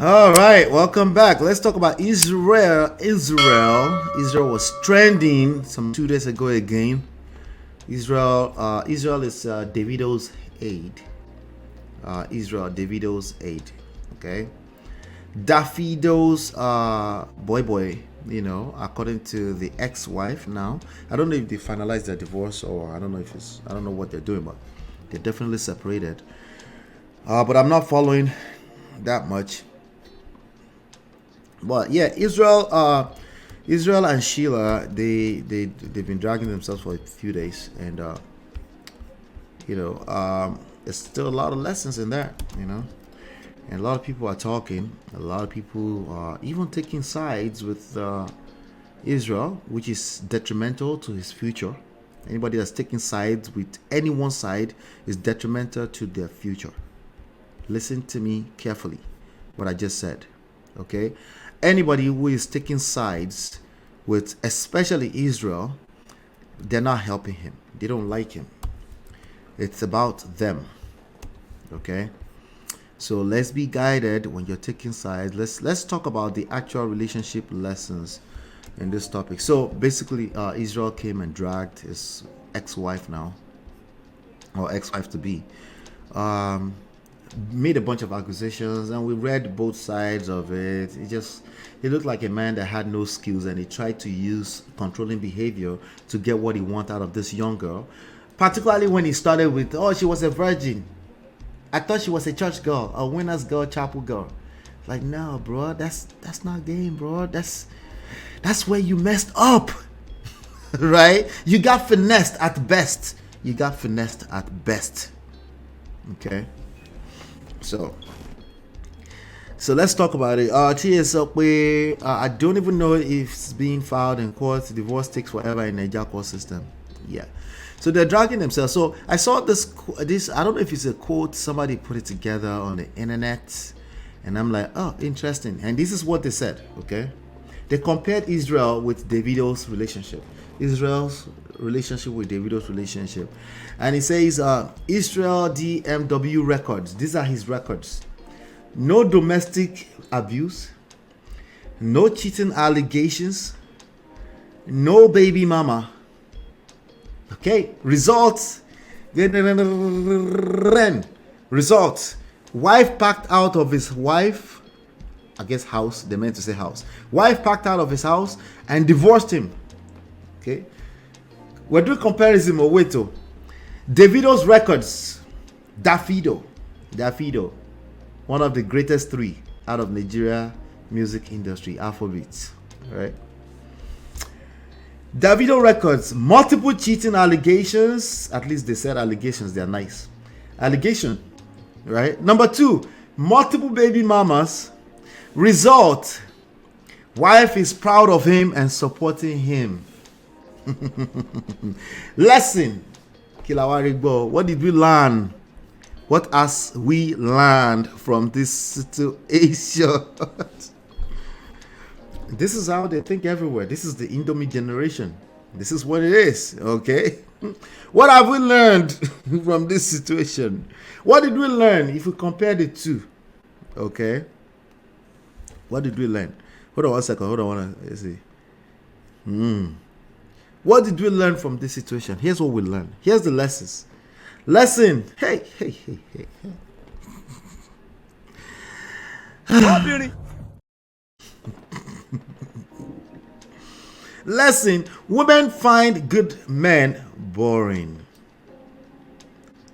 All right, welcome back. Let's talk about Israel. Israel was trending some 2 days ago again. Israel is Davido's aid. Davido's aid. Okay, Davido's boy. According to the ex-wife now. I don't know if they finalized their divorce or I don't know what they're doing, but they're definitely separated. But I'm not following that much. But yeah, Israel and Sheila, they've been dragging themselves for a few days, and there's still a lot of lessons in that, and a lot of people are talking. A lot of people are even taking sides with Israel, which is detrimental to his future. Anybody that's taking sides with any one side is detrimental to their future. Listen to me carefully, what I just said, okay? Anybody who is taking sides with especially Israel, they're not helping him. They don't like him. It's about them, okay? So let's be guided when you're taking sides. Let's talk about the actual relationship lessons in this topic. So basically, Israel came and dragged his ex-wife now, or ex-wife to be, made a bunch of accusations, and we read both sides of it. He looked like a man that had no skills, and he tried to use controlling behavior to get what he wanted out of this young girl, particularly when he started with, oh, she was a virgin. I thought she was a church girl, a winner's girl, chapel girl. Like, no, bro, that's not game, bro. That's where you messed up. Right? You got finessed at best. Okay? So let's talk about it. TSOP, I don't even know if it's being filed in court. Divorce takes forever in the Nigeria court system. Yeah. So they're dragging themselves. So I saw this. I don't know if it's a quote. Somebody put it together on the internet, and I'm like, oh, interesting. And this is what they said. Okay, they compared Israel with Davido's relationship. Israel's relationship with Davido's relationship, and it says Israel DMW records. These are his records. No domestic abuse, no cheating allegations, no baby mama. Okay, results. Results. Wife packed out of his wife, I guess house, they meant to say house. Wife packed out of his house and divorced him. Okay, we're doing comparison. Oweto, Davido's records. Davido, one of the greatest three out of Nigeria music industry, Afrobeats, right? Davido records, multiple cheating allegations. At least they said allegations, they're nice. Allegation, right? Number 2, multiple baby mamas. Result, wife is proud of him and supporting him. Lesson, Kilawaribo, what did we learn? What has we learned from this situation? This is how they think everywhere. This is the Indomie generation. This is what it is, okay? What have we learned from this situation? What did we learn if we compare the two? Okay? What did we learn? Hold on one second. Let's see. What did we learn from this situation? Here's what we learned. Here's the lessons. Lesson. Hey. Beauty. Lesson, women find good men boring.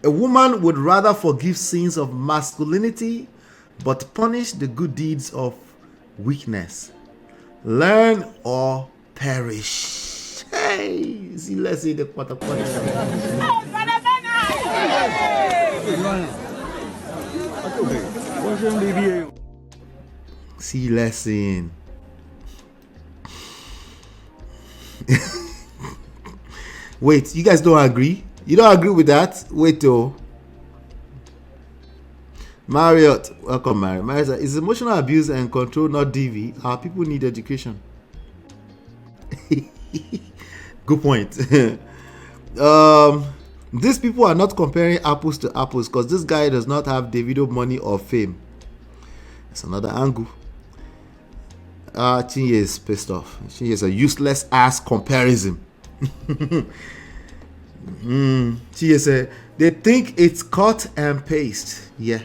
A woman would rather forgive sins of masculinity but punish the good deeds of weakness. Learn or perish. Hey, see, let's see the quarter. See, lesson. Wait, you guys don't agree? You don't agree with that? Wait, Marriott, welcome, Marriott. Is emotional abuse and control not DV? Our people need education. Good point. These people are not comparing apples to apples because this guy does not have Davido money or fame. It's another angle. Chinye is pissed off. Chinye is a useless ass comparison. Chinye said, they think it's cut and paste. Yeah.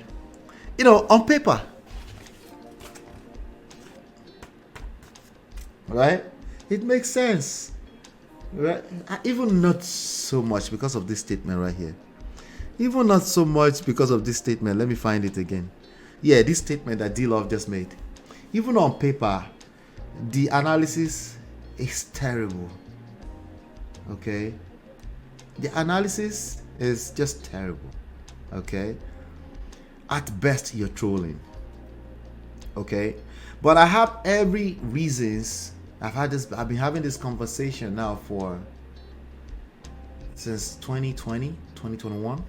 You know, on paper. Right? It makes sense. Right? Even not so much because of this statement right here. Even not so much because of this statement. Let me find it again. Yeah, this statement that D-Love just made. Even on paper, the analysis is terrible. Okay? The analysis is just terrible. Okay? At best, you're trolling. Okay? But I have every reasons. I've been having this conversation now since 2020, 2021.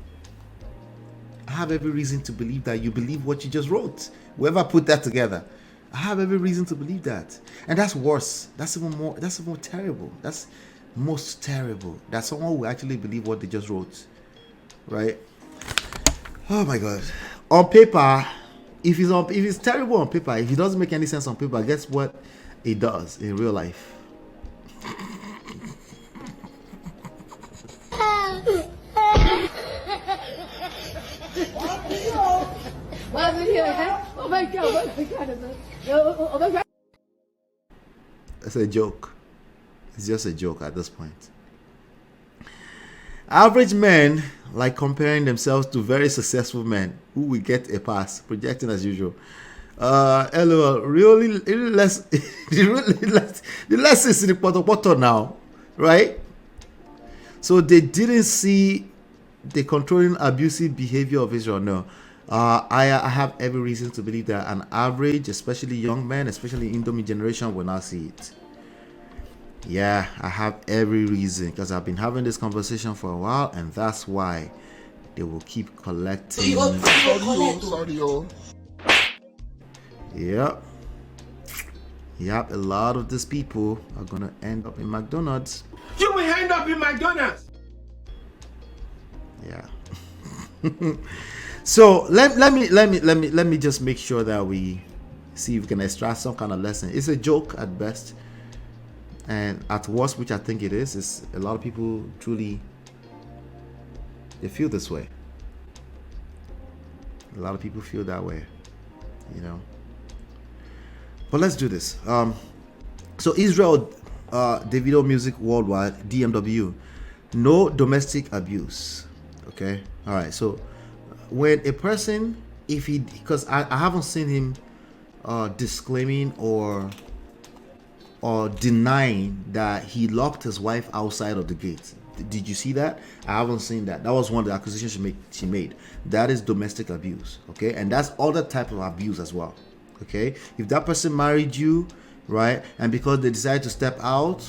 I have every reason to believe that you believe what you just wrote. Whoever put that together, I have every reason to believe that. And that's worse. That's even more terrible. That's most terrible. That someone will actually believe what they just wrote. Right? Oh my God. On paper, if it's terrible on paper, if it doesn't make any sense on paper, guess what it does in real life? Oh my God. It's a joke. It's just a joke at this point. Average men like comparing themselves to very successful men who will get a pass, projecting as usual. LOL, really less. The less is in the poto now, right? So they didn't see the controlling abusive behavior of Israel. No. I have every reason to believe that an average, especially young men, especially Indomie generation, will not see it. Yeah, I have every reason because I've been having this conversation for a while, and that's why they will keep collecting. Yep. A lot of these people are gonna end up in McDonald's. You will end up in McDonald's. Yeah. So let me just make sure that we see if we can extract some kind of lesson. It's a joke at best, and at worst, which I think it is a lot of people truly they feel this way. A lot of people feel that way, you know. But let's do this. So Israel, Davido Music Worldwide, DMW, no domestic abuse. Okay, all right. So when a person, because I haven't seen him disclaiming or denying that he locked his wife outside of the gate. Did you see that? I haven't seen that. That was one of the accusations she made. That is domestic abuse. Okay, and that's other type of abuse as well. Okay, if that person married you, right, and because they decide to step out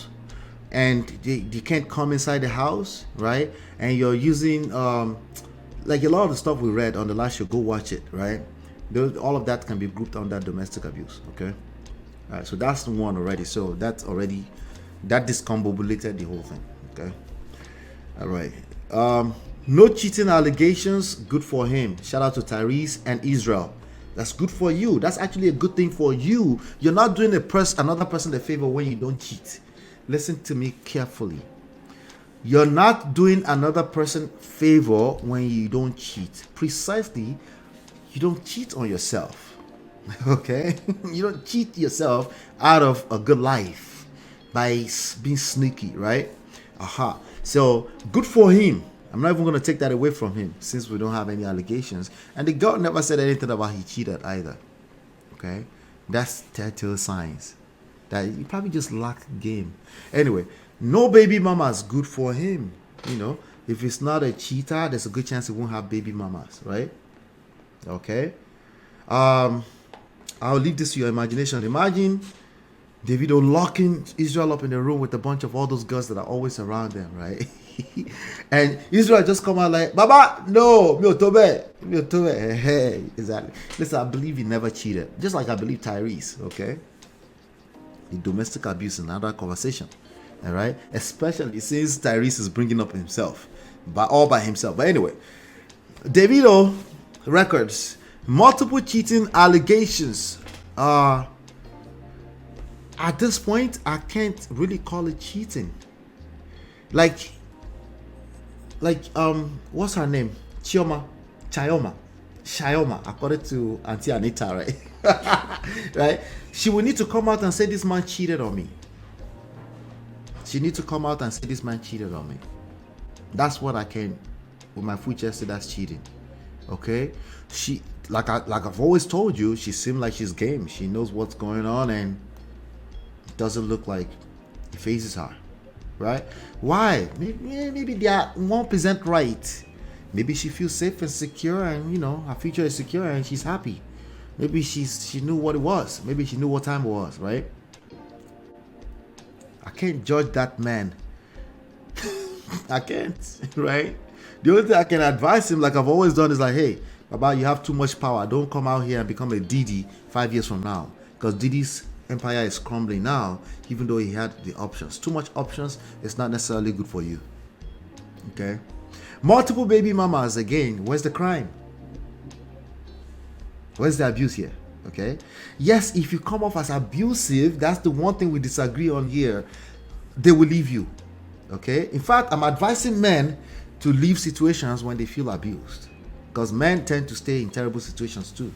and they can't come inside the house, right, and you're using like a lot of the stuff we read on the last show, go watch it, right? All of that can be grouped under domestic abuse. Okay, all right, so that's the one already. So that discombobulated the whole thing. Okay, all right. No cheating allegations, good for him. Shout out to Tyrese and Israel. That's good for you. That's actually a good thing for you. You're not doing another person a favor when you don't cheat. Listen to me carefully. You're not doing another person favor when you don't cheat. Precisely, you don't cheat on yourself. Okay? You don't cheat yourself out of a good life by being sneaky, right? Aha. So, good for him. I'm not even going to take that away from him since we don't have any allegations. And the girl never said anything about he cheated either. Okay? That's telltale signs that he probably just lacked game. Anyway, no baby mamas, good for him. You know, if it's not a cheater, there's a good chance he won't have baby mamas, right? Okay? I'll leave this to your imagination. Imagine Davido locking Israel up in a room with a bunch of all those girls that are always around them, right? And Israel just come out like, Baba, no, Miotobe. Hey, exactly. Listen, I believe he never cheated. Just like I believe Tyrese, okay? The domestic abuse is another conversation, all right? Especially since Tyrese is bringing up himself, all by himself. But anyway, Davido Records, Multiple cheating allegations. At this point, I can't really call it cheating. Like, what's her name? Chioma, according to Auntie Anita, right? Right? She will need to come out and say this man cheated on me. She needs to come out and say this man cheated on me. That's what I can, with my full chest, say that's cheating. Okay? She, like I've always told you, she seems like she's game. She knows what's going on, and it doesn't look like it phases her. Right? Why? Maybe they are 1% right. Maybe she feels safe and secure, and her future is secure, and she's happy. Maybe she knew what it was. Maybe she knew what time it was, right? I can't judge that man. I can't, right? The only thing I can advise him, like I've always done, is like, hey, Baba, you have too much power. Don't come out here and become a Didi 5 years from now. Because Didi's empire is crumbling now, even though he had the options. Too much options is not necessarily good for you. Okay? Multiple baby mamas, again, where's the crime? Where's the abuse here? Okay? Yes, if you come off as abusive, that's the one thing we disagree on here. They will leave you. Okay? In fact, I'm advising men to leave situations when they feel abused. Because men tend to stay in terrible situations too.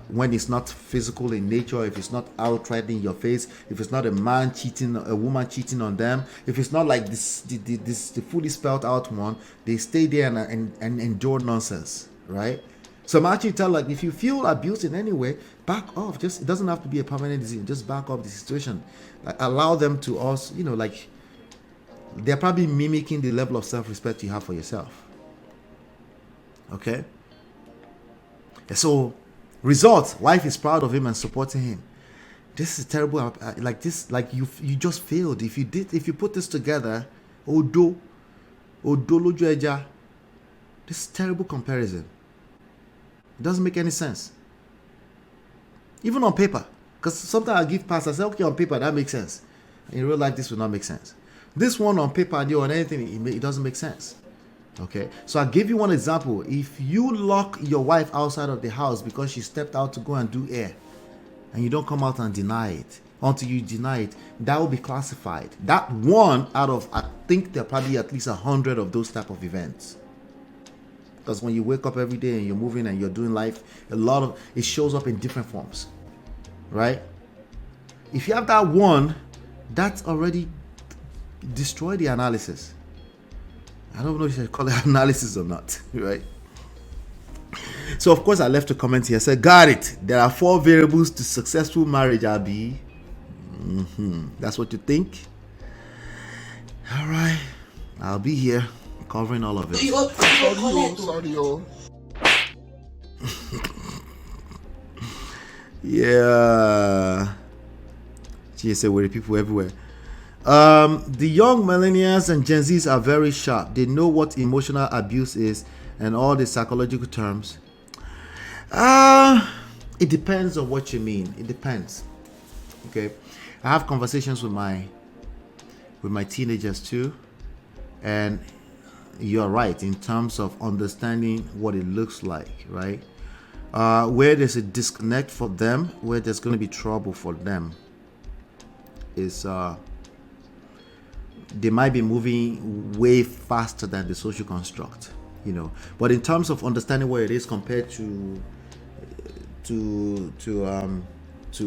When it's not physical in nature, if it's not outright in your face, if it's not a man cheating, a woman cheating on them, if it's not like the fully spelled out one, they stay there and endure nonsense, right? So I'm actually telling, like, if you feel abused in any way, back off. Just, it doesn't have to be a permanent decision. Just back off the situation. Like, allow them to also, like, they're probably mimicking the level of self-respect you have for yourself. Okay? So, result, wife is proud of him and supporting him. This is terrible. Like this, like you just failed. If you put this together, this is terrible comparison. It doesn't make any sense. Even on paper. Because sometimes I give pass, I say, okay, on paper, that makes sense. In real life, this will not make sense. This one on paper, on anything, it doesn't make sense. Okay, so I'll give you one example. If you lock your wife outside of the house because she stepped out to go and do air, and you don't come out and deny it, until you deny it, that will be classified. That one out of, I think there are probably at least 100 of those type of events. Because when you wake up every day and you're moving and you're doing life, a lot of it shows up in different forms, right? If you have that one, that's already destroyed the analysis. I don't know if you should call it analysis or not, right? So, of course, I left a comment here. I said, got it. There are 4 variables to successful marriage, Abi. That's what you think? All right. I'll be here covering all of it. Yeah. She said, we're people everywhere. The young millennials and Gen Zs are very sharp. They know what emotional abuse is and all the psychological terms. It depends on what you mean. It depends. Okay, I have conversations with my teenagers too, and you're right in terms of understanding what it looks like, right? Where there's a disconnect for them, where there's going to be trouble for them, is they might be moving way faster than the social construct, But in terms of understanding where it is compared to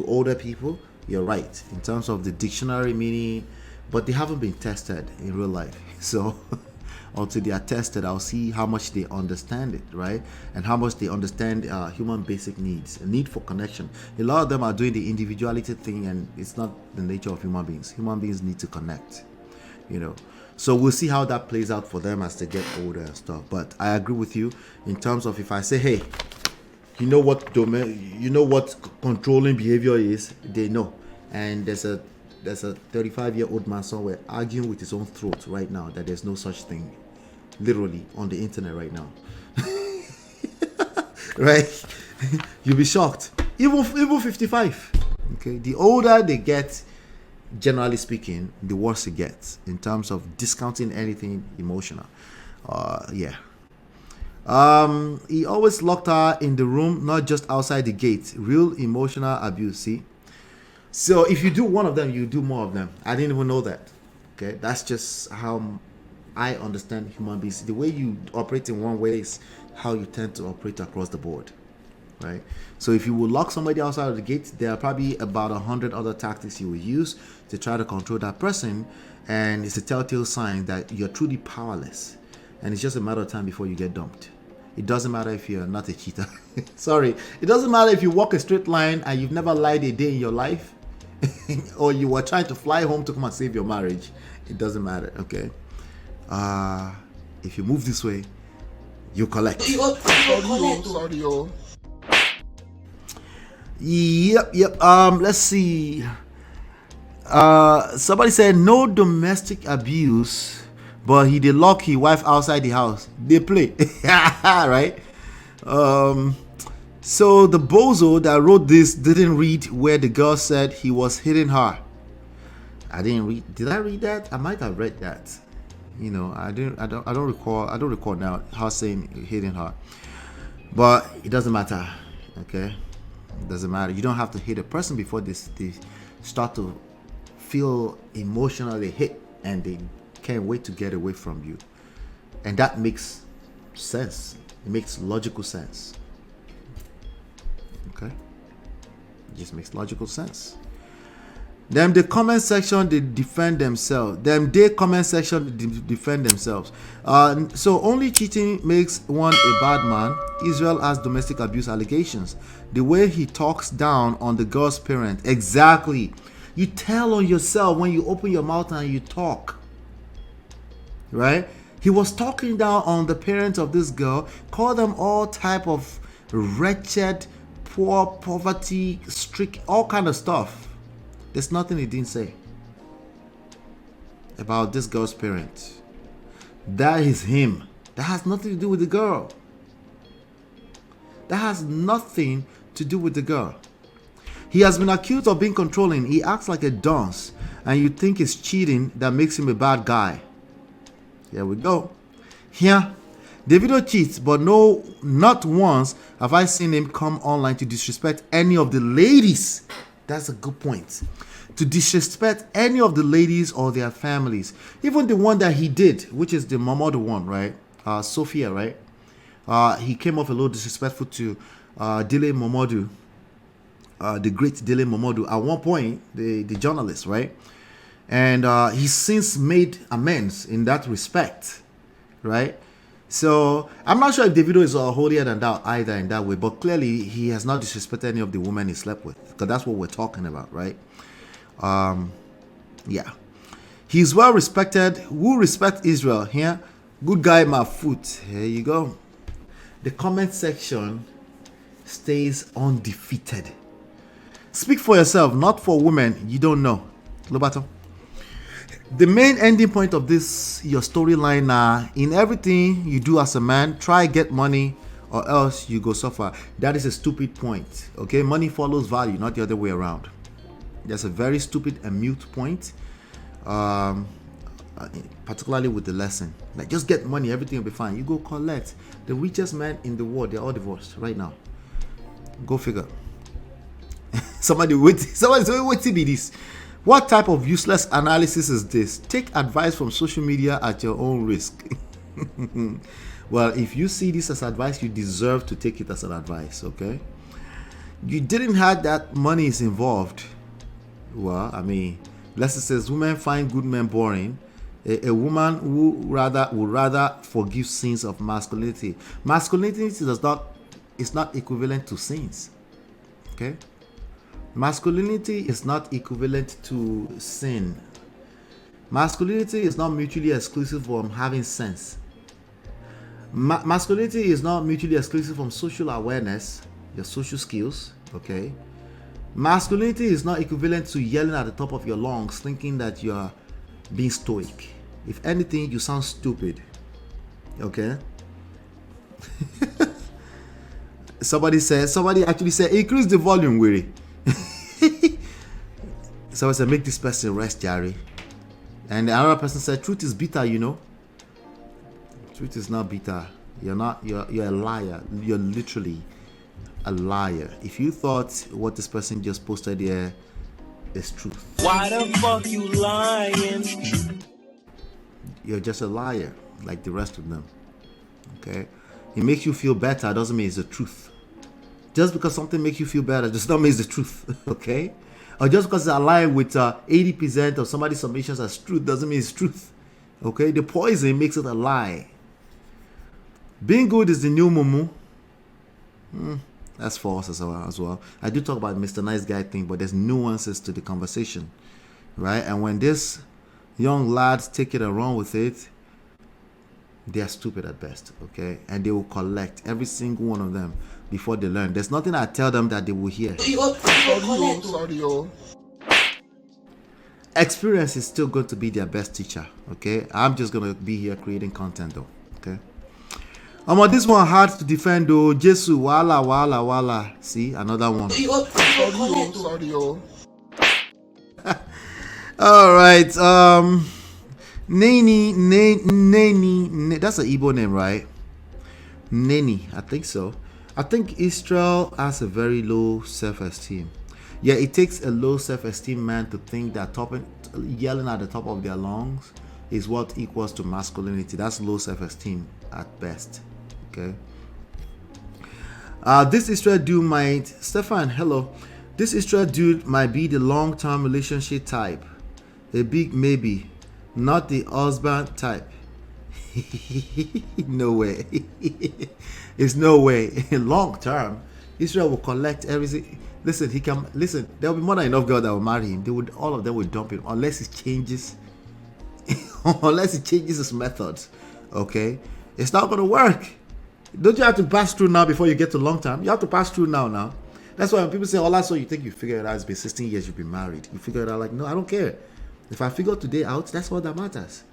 older people, you're right in terms of the dictionary meaning, but they haven't been tested in real life. So until they are tested, I'll see how much they understand it, right? And how much they understand human basic needs, a need for connection. A lot of them are doing the individuality thing, and it's not the nature of human beings. Human beings need to connect, So we'll see how that plays out for them as they get older and stuff. But I agree with you in terms of if I say, hey, you know what controlling behavior is, they know. And there's a 35-year-old man somewhere arguing with his own throat right now that there's no such thing, literally on the internet right now. Right? You'll be shocked. Even 55. Okay, the older they get, generally speaking, the worse it gets in terms of discounting anything emotional. Yeah. He always locked her in the room, not just outside the gate. Real emotional abuse. See, so if you do one of them, you do more of them. I didn't even know that. Okay, that's just how I understand human beings. The way you operate in one way is how you tend to operate across the board, right? So if you will lock somebody outside of the gate, there are probably about 100 other tactics you will use to try to control that person, and it's a telltale sign that you're truly powerless, and it's just a matter of time before you get dumped. It doesn't matter if you're not a cheater. Sorry, it doesn't matter if you walk a straight line and you've never lied a day in your life, or you were trying to fly home to come and save your marriage. It doesn't matter. Okay. If you move this way, you collect. Sorry, yo. Yep. Let's see. Somebody said no domestic abuse, but he did lock his wife outside the house. They play. Right? So the bozo that wrote this didn't read where the girl said he was hitting her. I didn't read. Did I read that? I might have read that. You know, I don't recall now her saying hitting her. But it doesn't matter. Okay? It doesn't matter. You don't have to hit a person before they start to feel emotionally hit and they can't wait to get away from you. And that makes sense. It makes logical sense. Okay? It just makes logical sense. Them the comment section they defend themselves. So only cheating makes one a bad man. Israel has domestic abuse allegations. The way he talks down on the girl's parent. Exactly. You tell on yourself when you open your mouth and you talk. Right? He was talking down on the parents of this girl, called them all type of wretched, poor, poverty, strict, all kind of stuff. There's nothing he didn't say about this girl's parents. That is him. That has nothing to do with the girl. That has nothing to do with the girl. He has been accused of being controlling. He acts like a dunce, and you think it's cheating that makes him a bad guy. Here we go. Here, Davido cheats, but no, not once have I seen him come online to disrespect any of the ladies. That's a good point. To disrespect any of the ladies or their families. Even the one that he did, which is the Momodu one, right? Sophia, right? He came off a little disrespectful to Dele Momodu, the great Dele Momodu. At one point, the journalist, right? And he's since made amends in that respect, right? So I'm not sure if Davido is holier than thou either in that way, but clearly he has not disrespected any of the women he slept with, because that's what we're talking about, right? Yeah, he's well respected. Who respect Israel here? Good guy, my foot. Here you go. The comment section stays undefeated. Speak for yourself, not for women you don't know. Lobato. The main ending point of this, your storyline, in everything you do as a man, try get money or else you go suffer. That is a stupid point. Okay, money follows value, not the other way around. That's a very stupid and mute point, particularly with the lesson. Like, just get money, everything will be fine. You go collect. The richest men in the world, they're all divorced right now. Go figure. Somebody say, wait till be this. What type of useless analysis is this? Take advice from social media at your own risk. Well, if you see this as advice, you deserve to take it as an advice, okay? You didn't have that money is involved. Well, I mean, lesson says women find good men boring. A woman who would rather forgive sins of masculinity. Masculinity is not equivalent to sins. Okay? Masculinity is not equivalent to sin. Masculinity is not mutually exclusive from having sense. Masculinity is not mutually exclusive from social awareness, your social skills, okay? Masculinity is not equivalent to yelling at the top of your lungs thinking that you are being stoic. If anything, you sound stupid, okay? Somebody actually said, increase the volume, Weary. Somebody said, make this person rest, Jerry. And another person said, truth is bitter, you know. Truth is not bitter. You're not. You're a liar. You're literally a liar. If you thought what this person just posted here is truth, Why the fuck you lying? you're just a liar like the rest of them. Okay? It makes you feel better doesn't mean it's the truth. Just because something makes you feel better does not mean it's the truth. Okay? Or just because it's aligned with 80% of somebody's submissions as truth doesn't mean it's truth. Okay? The poison makes it a lie. Being good is the new mumu. That's false as well. I do talk about Mr. Nice Guy thing, but there's nuances to the conversation. Right? And when this young lads take it and run with it, they are stupid at best, okay? And they will collect every single one of them before they learn. There's nothing I tell them that they will hear. Sorry, yo. Experience is still going to be their best teacher, okay? I'm just going to be here creating content though, okay? This one hard to defend though. Jesu, wala. See, another one. Sorry, yo. All right, Neni, that's an Igbo name, right? Neni, I think so. I think Israel has a very low self-esteem. Yeah, it takes a low self-esteem man to think that yelling at the top of their lungs is what equals to masculinity. That's low self-esteem at best. Okay. This Israel dude might, Stefan, hello. This Israel dude might be the long-term relationship type. A big maybe. Not the husband type. No way. It's no way. Long term, Israel will collect everything. Listen, there will be more than enough girls that will marry him. All of them will dump him unless he changes his methods. Okay? It's not gonna work. Don't you have to pass through now before you get to long term? You have to pass through now. That's why when people say, "Oh, so you think you figure it out? It's been 16 years you've been married. You figure it out?" Like, no, I don't care. If I figure today out, that's what that matters.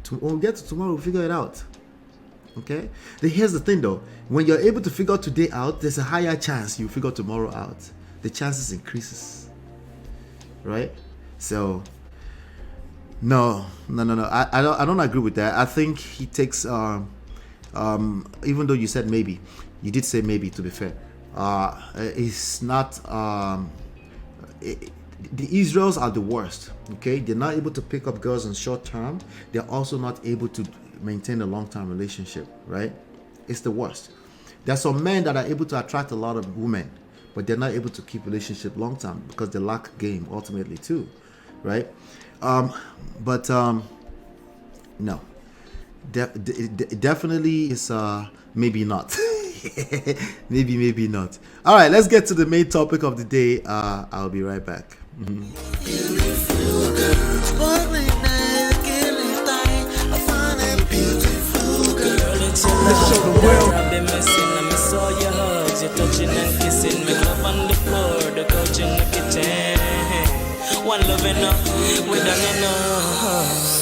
When we get to tomorrow, we'll figure it out. Okay? Then here's the thing though. When you're able to figure today out, there's a higher chance you figure tomorrow out. The chances increases. Right? So, no. I don't agree with that. I think he takes, even though you said maybe, you did say maybe to be fair. It's not, the Israels are the worst, okay? They're not able to pick up girls in short term. They're also not able to maintain a long-term relationship, right? It's the worst. There are some men that are able to attract a lot of women, but they're not able to keep relationship long-term because they lack game ultimately too, right? No. Definitely is maybe not. maybe not. All right, let's get to the main topic of the day. I'll be right back. Let's show the world. I've been missing, I miss all your hugs. You're touching and kissing, make love on the floor, the couch in the kitchen. One love enough, we done enough.